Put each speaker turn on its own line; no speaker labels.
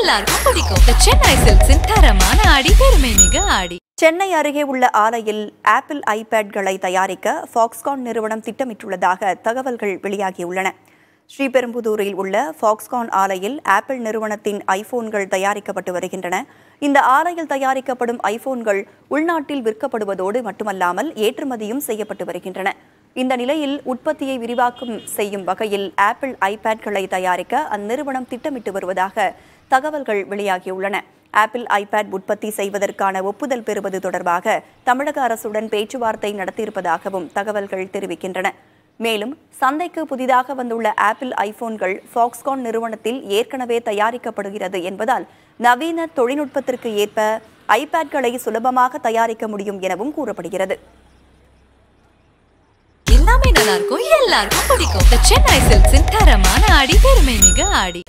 எல்லாருக்கும் பிடிக்கும். சென்னை சில்க்ஸின் தரமான ஆடி, பெருமை மிக ஆடி.
சென்னை அருகே உள்ள ஆலையில் ஆப்பிள் ஐபேட்களை தயாரிக்க ஃபாக்ஸ்கான் நிறுவனம் திட்டமிட்டுள்ளதாக தகவல்கள் வெளியாகியுள்ளன. ஸ்ரீபெரும்புதூரில் உள்ள ஃபாக்ஸ்கான் ஆலையில் ஆப்பிள் நிறுவனத்தின் ஐபோன்கள் தயாரிக்கப்பட்டு வருகின்றன. இந்த ஆலையில் தயாரிக்கப்படும் ஐபோன்கள் உள்நாட்டில் விற்கப்படுவதோடு மட்டுமல்லாமல் ஏற்றுமதியும் செய்யப்பட்டு வருகின்றன. இந்த நிலையில் உற்பத்தியை விரிவாக்கம் செய்யும் வகையில் ஆப்பிள் ஐபேட்களை தயாரிக்க அந்நிறுவனம் திட்டமிட்டு வருவதாக தகவல்கள் வெளியாகியுள்ளன. ஆப்பிள் ஐபேட் உற்பத்தி செய்வதற்கான ஒப்புதல் பெறுவது தொடர்பாக தமிழக அரசுடன் பேச்சுவார்த்தை நடத்தியிருப்பதாகவும் தகவல்கள் தெரிவிக்கின்றன. மேலும் சந்தைக்கு புதிதாக வந்துள்ள ஆப்பிள் ஐபோன்கள் ஃபாக்ஸ்கான் நிறுவனத்தில் ஏற்கனவே தயாரிக்கப்படுகிறது என்பதால் நவீன தொழில்நுட்பத்திற்கு ஏற்ப ஐபேட்களை சுலபமாக தயாரிக்க முடியும் எனவும் கூறப்படுகிறது.
எல்லாமே நல்லா இருக்கும், எல்லாருக்கும் பிடிக்கும். சென்னை சில்க்ஸின் தரமான ஆடி, பெருமை மிக ஆடி.